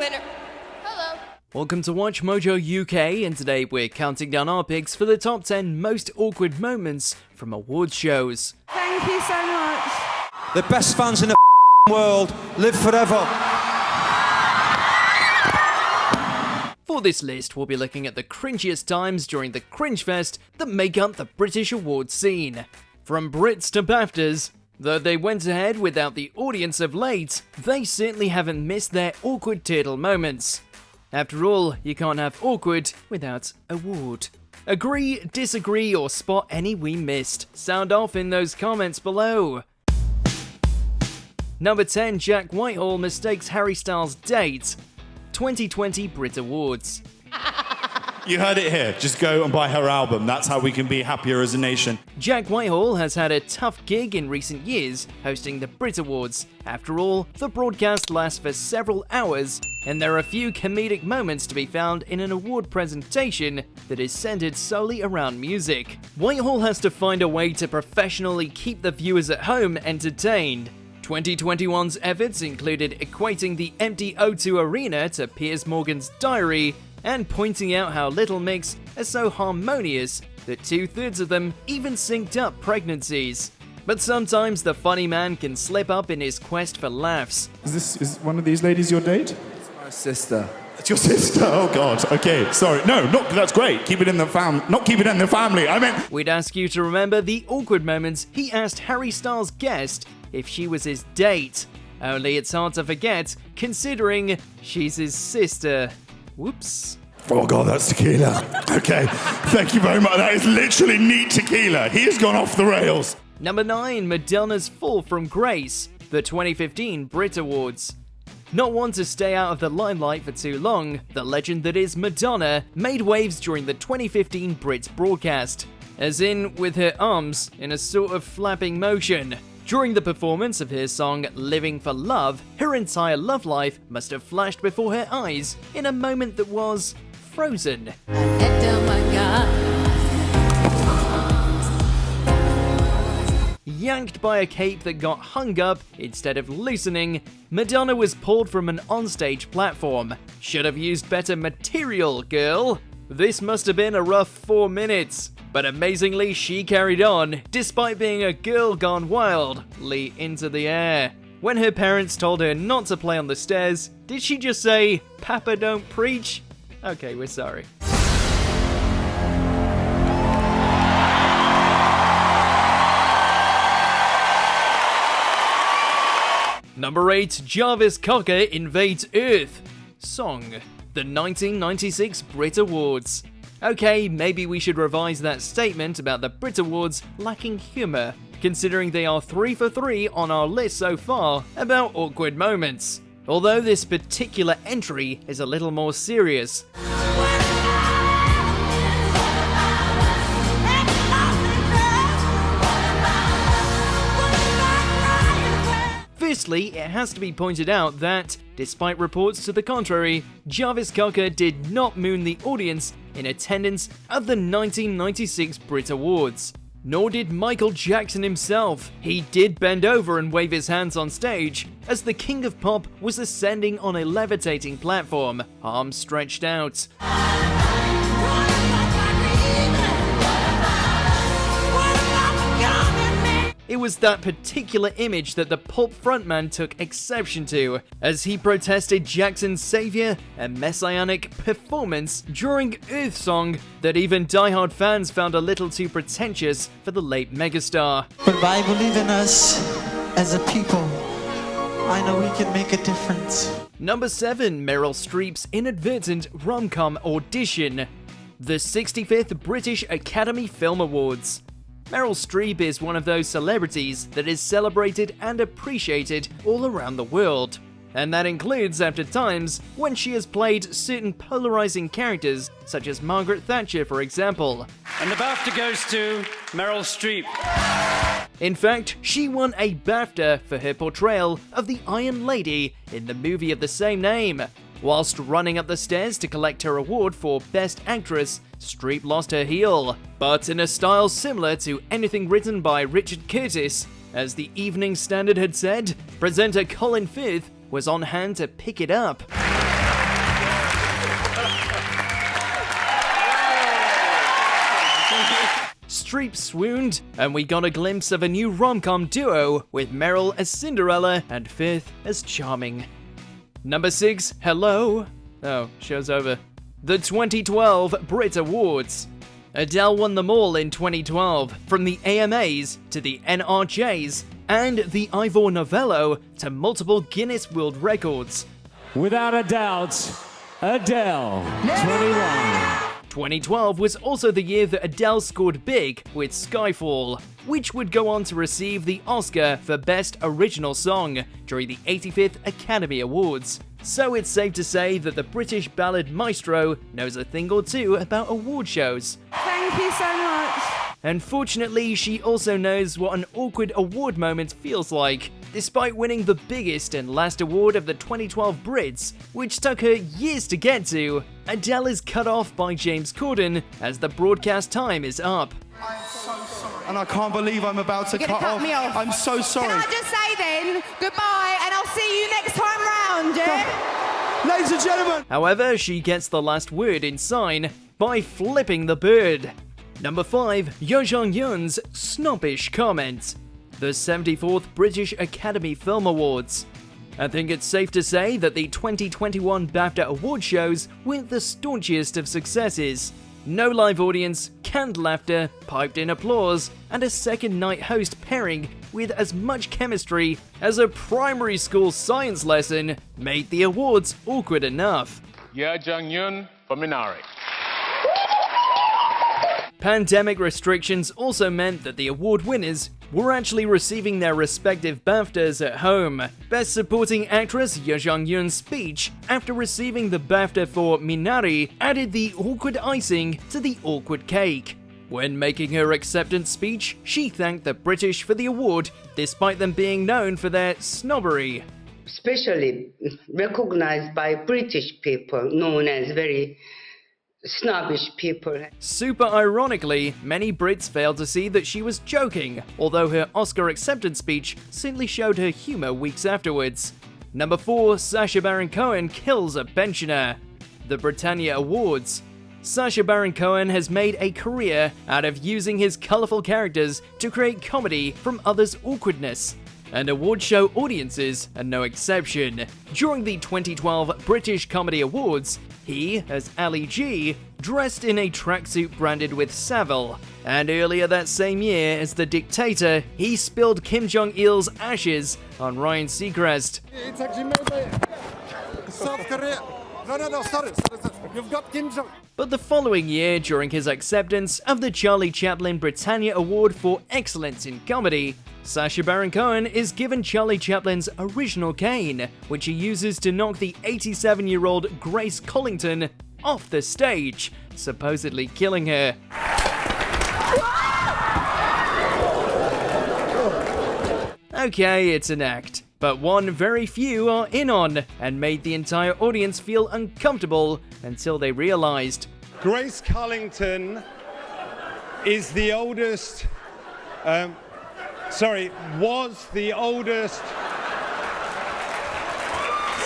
winner. Hello. Welcome to WatchMojo UK, and today we're counting down our picks for the top 10 most awkward moments from awards shows. Thank you so much. The best fans in the world live forever. For this list, we'll be looking at the cringiest times during the Cringe Fest that make up the British awards scene. From Brits to BAFTAs, though they went ahead without the audience of late, they certainly haven't missed their awkward turtle moments. After all, you can't have awkward without award. Agree, disagree, or spot any we missed? Sound off in those comments below. Number 10, Jack Whitehall mistakes Harry Styles' date. 2020 Brit Awards. You heard it here. Just go and buy her album. That's how we can be happier as a nation. Jack Whitehall has had a tough gig in recent years hosting the Brit Awards. After all, the broadcast lasts for several hours, and there are a few comedic moments to be found in an award presentation that is centered solely around music. Whitehall has to find a way to professionally keep the viewers at home entertained. 2021's efforts included equating the empty O2 Arena to Piers Morgan's diary, and pointing out how Little Mix are so harmonious that 2/3 of them even synced up pregnancies. But sometimes the funny man can slip up in his quest for laughs. Is one of these ladies your date? My sister. It's your sister. Oh God. Okay. Sorry. No. Not. That's great. Keep it in the Not keep it in the family. I meant. We'd ask you to remember the awkward moments he asked Harry Styles' guest if she was his date. Only it's hard to forget, considering she's his sister. Whoops. Oh God, that's tequila. Okay. Thank you very much. That is literally neat tequila. He has gone off the rails. Number 9, Madonna's fall from grace. The 2015 Brit Awards. Not one to stay out of the limelight for too long, the legend that is Madonna made waves during the 2015 Brits broadcast, as in with her arms in a sort of flapping motion. During the performance of her song Living for Love, her entire love life must have flashed before her eyes in a moment that was frozen. Yanked by a cape that got hung up instead of loosening, Madonna was pulled from an onstage platform. Should have used better material, girl. This must have been a rough 4 minutes, but amazingly she carried on, despite being a girl gone wildly into the air. When her parents told her not to play on the stairs, did she just say, "Papa don't preach"? Okay, we're sorry. Number 8, Jarvis Cocker invades Earth. Song. The 1996 Brit Awards. Okay, maybe we should revise that statement about the Brit Awards lacking humour, considering they are 3 for 3 on our list so far about awkward moments. Although this particular entry is a little more serious. Firstly, it has to be pointed out that, despite reports to the contrary, Jarvis Cocker did not moon the audience in attendance of the 1996 Brit Awards. Nor did Michael Jackson himself. He did bend over and wave his hands on stage as the King of Pop was ascending on a levitating platform, arms stretched out. It was that particular image that the Pulp frontman took exception to, as he protested Jackson's savior and messianic performance during Earth Song that even diehard fans found a little too pretentious for the late megastar. But I believe in us as a people. I know we can make a difference. Number 7, Meryl Streep's inadvertent rom-com audition. The 65th British Academy Film Awards. Meryl Streep is one of those celebrities that is celebrated and appreciated all around the world. And that includes after times when she has played certain polarizing characters, such as Margaret Thatcher, for example. And the BAFTA goes to Meryl Streep. In fact, she won a BAFTA for her portrayal of the Iron Lady in the movie of the same name. Whilst running up the stairs to collect her award for Best Actress, Streep lost her heel, but in a style similar to anything written by Richard Curtis. As the Evening Standard had said, presenter Colin Firth was on hand to pick it up. Streep swooned, and we got a glimpse of a new rom-com duo with Meryl as Cinderella and Fifth as Charming. Number 6, Hello. Oh, show's over. The 2012 Brit Awards. Adele won them all in 2012, from the AMAs to the NRJs and the Ivor Novello to multiple Guinness World Records. Without a doubt, Adele, 21. 2012 was also the year that Adele scored big with Skyfall, which would go on to receive the Oscar for Best Original Song during the 85th Academy Awards. So it's safe to say that the British ballad maestro knows a thing or two about award shows. Thank you so much. Unfortunately, she also knows what an awkward award moment feels like. Despite winning the biggest and last award of the 2012 Brits, which took her years to get to, Adele is cut off by James Corden as the broadcast time is up. I'm so sorry. And I can't believe I'm about to cut me off. I'm so sorry. Can I just say then, goodbye, and I'll see you next time round, yeah? Ladies and gentlemen. However, she gets the last word in sign by flipping the bird. Number 5, Yo Jong Yun's snobbish comment. The 74th British Academy Film Awards. I think it's safe to say that the 2021 BAFTA award shows were the staunchest of successes. No live audience, canned laughter, piped-in applause, and a second night host pairing with as much chemistry as a primary school science lesson made the awards awkward enough. Yo Jong Yun for Minari. Pandemic restrictions also meant that the award winners were actually receiving their respective BAFTAs at home. Best Supporting Actress Yo Jong Yun's speech after receiving the BAFTA for Minari added the awkward icing to the awkward cake. When making her acceptance speech, she thanked the British for the award, despite them being known for their snobbery. Especially recognized by British people, known as very snobbish people. Super ironically, many Brits failed to see that she was joking, although her Oscar acceptance speech simply showed her humour weeks afterwards. Number 4, Sacha Baron Cohen kills a pensioner. The Britannia Awards. Sacha Baron Cohen has made a career out of using his colourful characters to create comedy from others' awkwardness. And award show audiences are no exception. During the 2012 British Comedy Awards, he, as Ali G, dressed in a tracksuit branded with Savile. And earlier that same year, as the dictator, he spilled Kim Jong-il's ashes on Ryan Seacrest. It's actually made by South Korea. No, sorry. You've got Kim Jong. But the following year, during his acceptance of the Charlie Chaplin Britannia Award for Excellence in Comedy, Sacha Baron Cohen is given Charlie Chaplin's original cane, which he uses to knock the 87-year-old Grace Collington off the stage, supposedly killing her. Okay, it's an act, but one very few are in on, and made the entire audience feel uncomfortable until they realized. Grace Collington is the oldest, was the oldest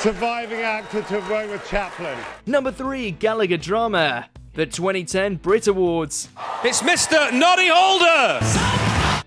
surviving actor to have worked with Chaplin. Number 3, Gallagher drama. The 2010 Brit Awards. It's Mr. Noddy Holder!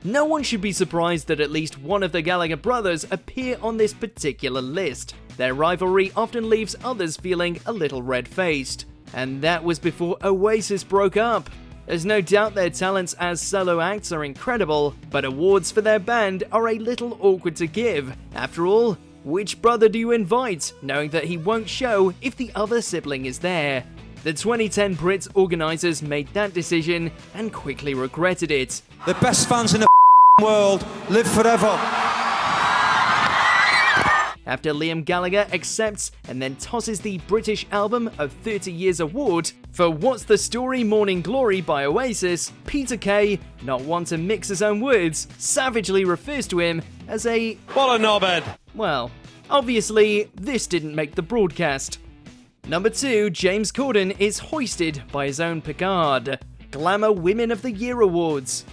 No one should be surprised that at least one of the Gallagher brothers appear on this particular list. Their rivalry often leaves others feeling a little red-faced. And that was before Oasis broke up. There's no doubt their talents as solo acts are incredible, but awards for their band are a little awkward to give. After all, which brother do you invite, knowing that he won't show if the other sibling is there? The 2010 Brits organisers made that decision and quickly regretted it. The best fans in the world live forever. After Liam Gallagher accepts and then tosses the British Album of 30 Years award for What's the Story Morning Glory by Oasis, Peter Kay, not one to mix his own words, savagely refers to him as a... What a knobhead! Well, obviously, this didn't make the broadcast. Number 2, James Corden is hoisted by his own Picard. Glamour Women of the Year Awards.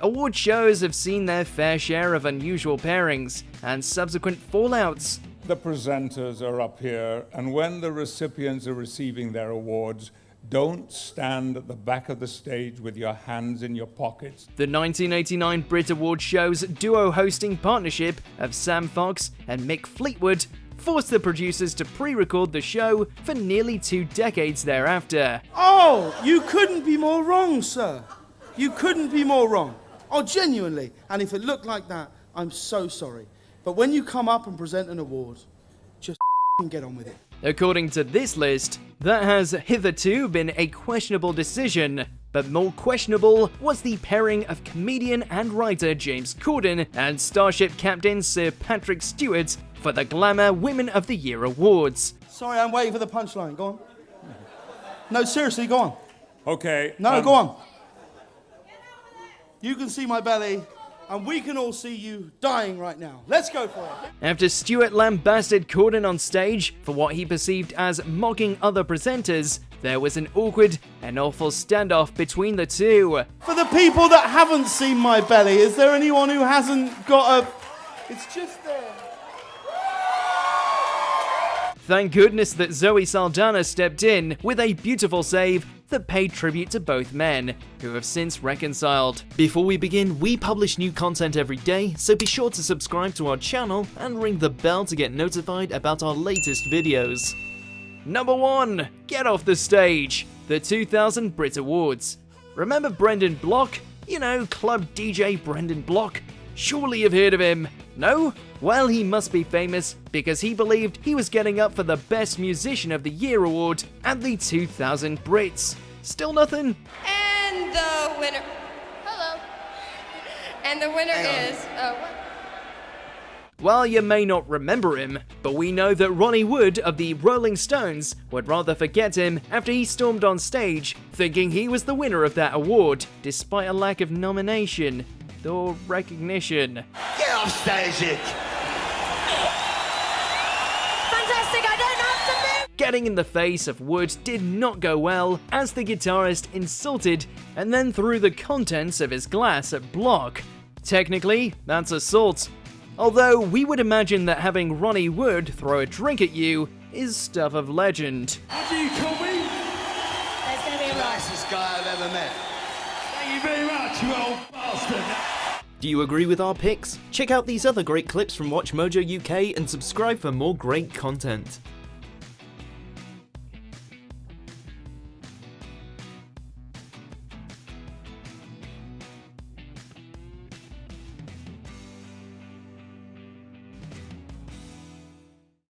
Award shows have seen their fair share of unusual pairings and subsequent fallouts. the presenters are up here, and when the recipients are receiving their awards, don't stand at the back of the stage with your hands in your pockets. The 1989 Brit Awards show's duo hosting partnership of Sam Fox and Mick Fleetwood forced the producers to pre-record the show for nearly 2 decades thereafter. Oh, you couldn't be more wrong, sir. You couldn't be more wrong. Oh, genuinely. And if it looked like that, I'm so sorry. But when you come up and present an award, just get on with it. According to this list, that has hitherto been a questionable decision, but more questionable was the pairing of comedian and writer James Corden and Starship Captain Sir Patrick Stewart for the Glamour Women of the Year Awards. Sorry, I'm waiting for the punchline. Go on. No, seriously, go on. Okay. No, go on. You can see my belly, and we can all see you dying right now. Let's go for it. After Stewart lambasted Corden on stage for what he perceived as mocking other presenters, there was an awkward and awful standoff between the two. For the people that haven't seen my belly, is there anyone who hasn't got a... It's just there. Thank goodness that Zoe Saldana stepped in with a beautiful save that paid tribute to both men, who have since reconciled. Before we begin, we publish new content every day, so be sure to subscribe to our channel and ring the bell to get notified about our latest videos. Number 1. Get off the stage. The 2000 Brit Awards. Remember Brendan Block? You know, club DJ Brendan Block? Surely you've heard of him. No? Well, he must be famous because he believed he was getting up for the Best Musician of the Year award at the 2000 Brits. Still nothing? And the winner... Hello. And the winner is... Well, you may not remember him, but we know that Ronnie Wood of the Rolling Stones would rather forget him after he stormed on stage, thinking he was the winner of that award, despite a lack of nomination or recognition. Get off stage, Ick! Fantastic, I don't have to move! Getting in the face of Wood did not go well, as the guitarist insulted and then threw the contents of his glass at Block. Technically, that's assault. Although we would imagine that having Ronnie Wood throw a drink at you is stuff of legend. What do you call me? There's gonna be a The nicest guy I've ever met. Thank you very much, you old bastard. Do you agree with our picks? Check out these other great clips from WatchMojo UK and subscribe for more great content.